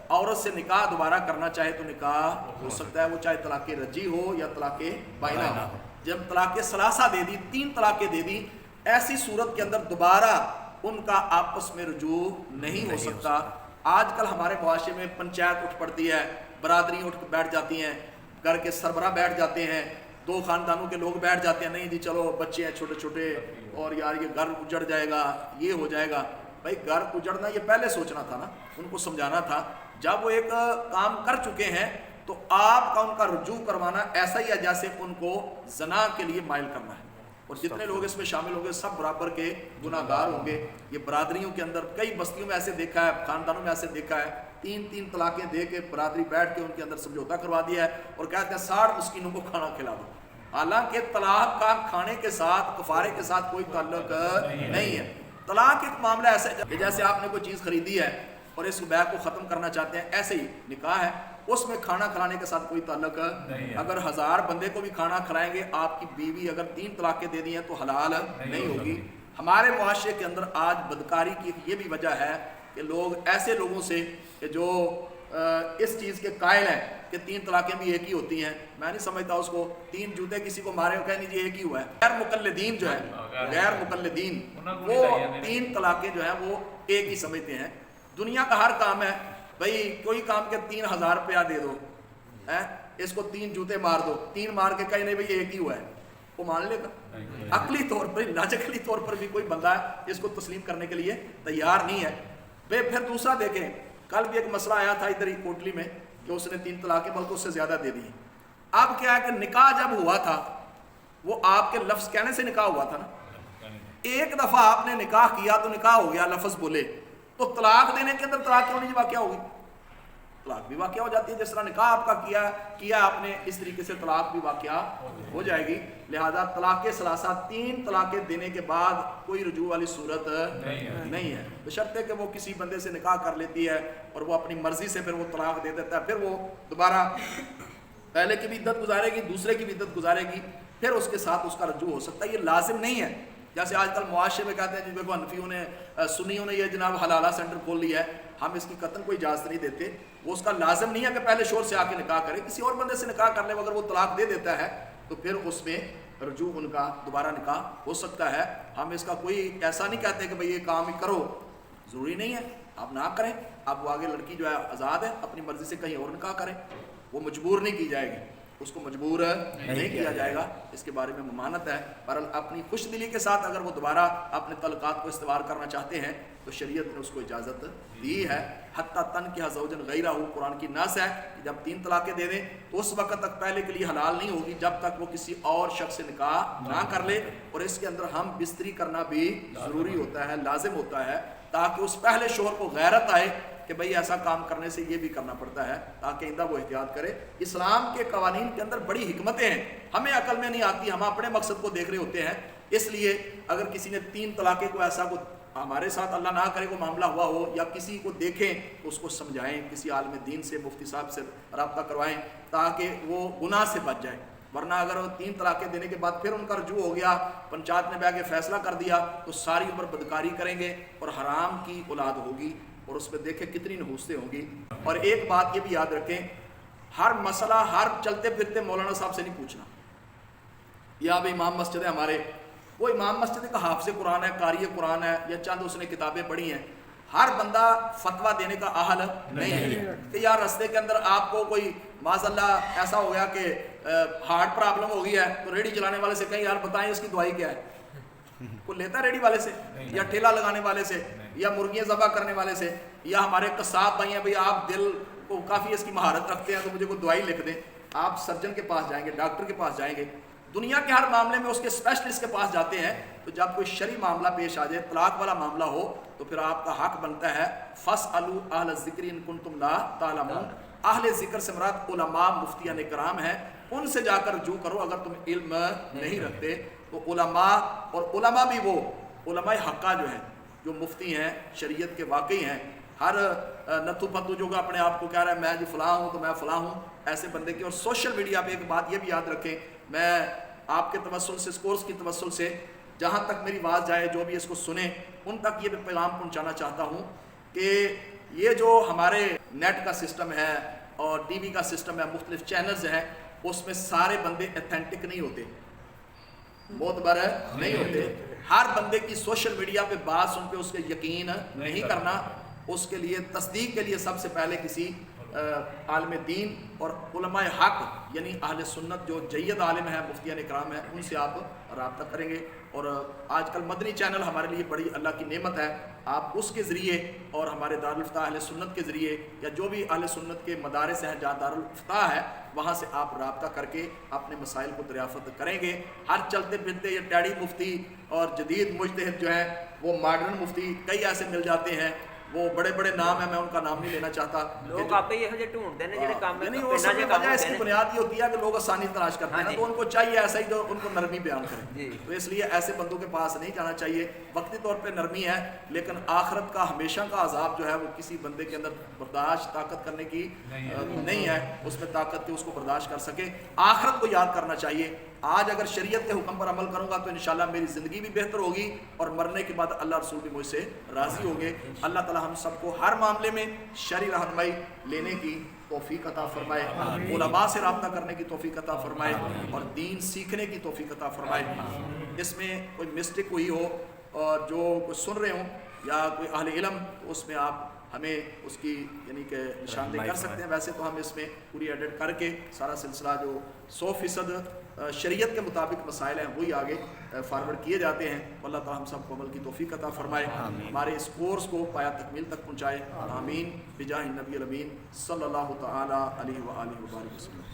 عورت سے نکاح دوبارہ کرنا چاہے تو نکاح ہو سکتا ہے، وہ چاہے طلاق رجی ہو یا طلاق بائنہ ہو۔ جب طلاق ثلاثہ دے دی، 3 طلاقیں دے دی، ایسی صورت کے اندر دوبارہ ان کا آپس میں رجوع نہیں ہو سکتا۔ آج کل ہمارے معاشرے میں پنچایت اٹھ پڑتی ہے، برادریاں اٹھ بیٹھ جاتی ہیں، گھر کے سربراہ بیٹھ جاتے ہیں، 2 خاندانوں کے لوگ بیٹھ جاتے ہیں، نہیں جی چلو بچے ہیں چھوٹے چھوٹے اور یار یہ گھر اجڑ جائے گا، یہ ہو جائے گا۔ بھائی گھر اجڑنا یہ پہلے سوچنا تھا نا، ان کو سمجھانا تھا۔ جب وہ ایک کام کر چکے ہیں تو آپ کا ان کا رجوع کروانا ایسا ہی ہے جیسے ان کو زنا کے لیے مائل کرنا ہے، اور جتنے لوگ اس میں شامل ہوں گے سب برابر کے گناہ گار ہوں گے۔ یہ برادریوں کے اندر کئی بستیوں میں ایسے دیکھا ہے، خاندانوں میں ایسے دیکھا ہے، 3 طلاقیں دے کے برادری بیٹھ کے ان کے اندر سمجھوتا کروا دیا ہے اور کہتے ہیں 60 مسکینوں کو کھانا کھلا دو۔ حالانکہ طلاق کا کھانے کے ساتھ، کفارے کے ساتھ کوئی تعلق نہیں ہے۔ طلاق ایک معاملہ ایسا ہے کہ جیسے آپ نے کوئی چیز خریدی ہے اور اس بیع کو ختم کرنا چاہتے ہیں، ایسے ہی نکاح ہے، اس میں کھانا کھلانے کے ساتھ کوئی تعلق نہیں۔ اگر 1000 بندے کو بھی کھانا کھلائیں گے، آپ کی بیوی اگر 3 طلاقیں دے دی ہیں تو حلال نہیں ہوگی۔ ہمارے معاشرے کے اندر آج بدکاری کی یہ بھی وجہ ہے کہ لوگ ایسے لوگوں سے کہ جو اس چیز کے قائل ہیں کہ 3 طلاقیں بھی ایک ہی ہوتی ہیں، میں نہیں سمجھتا اس کو 3 جوتے کسی کو مارے اور کہنے جی ایک ہی ہوا ہے۔ غیر مقلدین جو ہے، غیر مقلدین وہ 3 طلاقیں جو ہیں وہ ایک ہی سمجھتے ہیں۔ دنیا کا ہر کام ہے بھئی، کوئی کام کے 3000 روپیہ دے دو، اس کو 3 جوتے مار دو، 3 مار کے کہیں نہیں بھئی ایک ہی ہوا ہے، وہ مان لے گا؟ عقلی طور پر، لاجکلی طور پر بھی کوئی بندہ اس کو تسلیم کرنے کے لیے تیار نہیں ہے۔ پھر دوسرا دیکھیں، کل بھی ایک مسئلہ آیا تھا ادھر ہی کوٹلی میں کہ اس نے 3 طلاقیں بلکہ اس سے زیادہ دے دی۔ اب کیا ہے کہ نکاح جب ہوا تھا وہ آپ کے لفظ کہنے سے نکاح ہوا تھا نا، ایک دفعہ آپ نے نکاح کیا تو نکاح ہو گیا، لفظ بولے، تو طلاق دینے کے اندر طلاق کیوں نہیں واقع ہوگی؟ طلاق بھی واقع ہو جاتی ہے، جس طرح نکاح آپ کا کیا آپ نے، اس طریقے سے طلاق بھی واقع ہو جائے گی۔ لہذا طلاق ثلاثہ 3 طلاقیں دینے کے بعد کوئی رجوع والی صورت نہیں ہے، بشرطے کہ وہ کسی بندے سے نکاح کر لیتی ہے اور وہ اپنی مرضی سے پھر وہ طلاق دے دیتا ہے، پھر وہ دوبارہ پہلے کی بھی عدت گزارے گی، دوسرے کی بھی عدت گزارے گی، پھر اس کے ساتھ اس کا رجوع ہو سکتا ہے۔ یہ لازم نہیں ہے، جیسے آج کل معاشرے میں کہتے ہیں جن کو حنفیوں نے، سنیوں نے یہ جناب حلالہ سینٹر کھول لیا ہے، ہم اس کی قطعاً کوئی اجازت نہیں دیتے۔ وہ اس کا لازم نہیں ہے کہ پہلے شوہر سے آ کے نکاح کرے، کسی اور بندے سے نکاح کر لے، اگر وہ طلاق دے دیتا ہے تو پھر اس میں رجوع ان کا دوبارہ نکاح ہو سکتا ہے۔ ہم اس کا کوئی ایسا نہیں کہتے کہ بھئی یہ کام ہی کرو، ضروری نہیں ہے، آپ نہ کریں، اب وہ آگے لڑکی جو ہے آزاد ہے، اپنی مرضی سے کہیں اور نکاح کرے، وہ مجبور نہیں کی جائے گی، اس کو مجبور نہیں کیا جائے گا، اس کے بارے میں ممانت ہے۔ بہرحال اپنی خوش دلی کے ساتھ اگر وہ دوبارہ اپنے تعلقات کو استوار کرنا چاہتے ہیں تو شریعت نے اس کو اجازت دی ہے۔ حتیٰ تنکح زوجا غیرہ، قرآن کی نص ہے کہ جب 3 طلاقیں دے دیں تو اس وقت تک پہلے کے لیے حلال نہیں ہوگی جب تک وہ کسی اور شخص سے نکاح نہ کر لے، اور اس کے اندر ہم بستری کرنا بھی ضروری ہوتا ہے، لازم ہوتا ہے، تاکہ اس پہلے شوہر کو غیرت آئے کہ بھئی ایسا کام کرنے سے یہ بھی کرنا پڑتا ہے، تاکہ آئندہ وہ احتیاط کرے۔ اسلام کے قوانین کے اندر بڑی حکمتیں ہیں، ہمیں عقل میں نہیں آتی، ہم اپنے مقصد کو دیکھ رہے ہوتے ہیں۔ اس لیے اگر کسی نے 3 طلاقیں کو ایسا کو ہمارے ساتھ اللہ نہ کرے کو معاملہ ہوا ہو، یا کسی کو دیکھیں تو اس کو سمجھائیں، کسی عالم دین سے، مفتی صاحب سے رابطہ کروائیں تاکہ وہ گناہ سے بچ جائے۔ ورنہ اگر وہ 3 طلاقیں دینے کے بعد پھر ان کا رجوع ہو گیا، پنچایت میں بیٹھ کے فیصلہ کر دیا، تو ساری عمر بدکاری کریں گے اور حرام کی اولاد ہوگی، اور اس پہ دیکھیں کتنی نحوستیں ہوں گی۔ اور ایک بات یہ بھی یاد رکھیں، ہر مسئلہ ہر چلتے پھرتے مولانا صاحب سے نہیں پوچھنا۔ یا اب امام مسجد ہے ہمارے، وہ امام مسجد کا حافظ قرآن ہے، قاری قرآن ہے، یا چند اس نے کتابیں پڑھی ہیں، ہر بندہ فتویٰ دینے کا اہل نہیں ہے کہ یار رستے کے اندر آپ کو کوئی معاذ اللہ ایسا ہو گیا کہ ہارٹ پرابلم ہو گئی ہے، تو ریڑھی چلانے والے سے کہیں یار بتائیں اس کی دوائی کیا ہے، کوئی لیتا ہے ریڑھی والے سے، یا ٹھیلا لگانے والے سے، یا مرغیاں ذبح کرنے والے سے، یا ہمارے قصاب بھائی ہیں بھئی آپ دل کو کافی اس کی مہارت رکھتے ہیں تو مجھے کوئی دوائی لکھ دیں، آپ سرجن کے پاس جائیں گے، ڈاکٹر کے پاس جائیں گے، دنیا کے ہر معاملے میں اس کے اسپیشلسٹ کے پاس جاتے ہیں۔ تو جب کوئی شرعی معاملہ پیش آ جائے، طلاق والا معاملہ ہو، تو پھر آپ کا حق بنتا ہے فاسألوا اہل الذکر ان کنتم لا تعلمون۔ اہل ذکر سے مراد علماء، مفتیان کرام ہیں، ان سے جا کر رجوع کرو اگر تم علم نہیں رکھتے۔ تو علماء، اور علماء بھی وہ علماء حقہ جو ہیں، جو مفتی ہیں، شریعت کے واقعی ہیں، ہر نتھو پتو جو اپنے آپ کو کہہ رہا ہے میں جی فلاں ہوں تو میں فلاں ہوں، ایسے بندے کی۔ اور سوشل میڈیا پہ ایک بات یہ بھی یاد رکھیں، میں آپ کے توسل سے، اس کورس کی توسل سے، جہاں تک میری آواز جائے، جو بھی اس کو سنیں ان تک یہ پیغام پہنچانا چاہتا ہوں کہ یہ جو ہمارے نیٹ کا سسٹم ہے اور ٹی وی کا سسٹم ہے، مختلف چینلز ہیں، اس میں سارے بندے ایتھینٹک نہیں ہوتے، معتبر نہیں ہوتے۔ ہر بندے کی سوشل میڈیا پہ بات سن کے اس کے یقین نہیں کرنا، اس کے لیے تصدیق کے لیے سب سے پہلے کسی عالم دین اور علماء حق یعنی اہل سنت جو جید عالم ہیں، مفتیان اکرام ہیں، ان سے آپ رابطہ کریں گے۔ اور آج کل مدنی چینل ہمارے لیے بڑی اللہ کی نعمت ہے، آپ اس کے ذریعے اور ہمارے دارالفتہ اہل سنت کے ذریعے، یا جو بھی اہل سنت کے مدارس ہیں جہاں دارالفتہ ہے، وہاں سے آپ رابطہ کر کے اپنے مسائل کو دریافت کریں گے۔ ہر چلتے پھرتے یہ ٹیڑی مفتی اور جدید مجتہد جو ہیں، وہ ماڈرن مفتی کئی ایسے مل جاتے ہیں، وہ بڑے بڑے نام ہیں، میں ان کا نام نہیں لینا چاہتا. لوگ آپ ہی یہ ڈھونڈتے ہیں جڑے کام یعنی وہ سب وجہ اس کی بنیاد یہ ہوتی ہے کہ لوگ آسانی تلاش کرتے ہیں، تو ان کو چاہیے ایسا ہی جو ان کو نرمی بیان کرے. تو اس لیے ایسے بندوں کے پاس نہیں جانا چاہیے. وقتی طور پہ نرمی ہے، لیکن آخرت کا ہمیشہ کا عذاب جو ہے وہ کسی بندے کے اندر برداشت طاقت کرنے کی نہیں ہے، اس میں طاقت کہ اس کو برداشت کر سکے. آخرت کو یاد کرنا چاہیے. آج اگر شریعت کے حکم پر عمل کروں گا تو انشاءاللہ میری زندگی بھی بہتر ہوگی، اور مرنے کے بعد اللہ رسول بھی مجھ سے راضی ہوں گے. اللہ تعالی ہم سب کو ہر معاملے میں شرعی رہنمائی لینے کی توفیق عطا فرمائے، علماء سے رابطہ کرنے کی توفیق عطا فرمائے، اور دین سیکھنے کی توفیق عطا فرمائے. اس میں کوئی مسٹیک ہوئی ہو اور جو کوئی سن رہے ہوں یا کوئی اہل علم، اس میں آپ ہمیں اس کی یعنی کہ نشاندہی کر سکتے ہیں. ویسے تو ہم اس میں پوری ایڈٹ کر کے سارا سلسلہ جو 100% شریعت کے مطابق مسائل ہیں وہی آگے فارورڈ کیے جاتے ہیں. اللہ تعالی ہم سب کو عمل کی توفیق عطا فرمائے، ہمارے اس کورس کو پایا تکمیل تک پہنچائے. آمین بجاہ النبی الامین صلی اللہ تعالی علیہ وآلہ وبارک وسلم.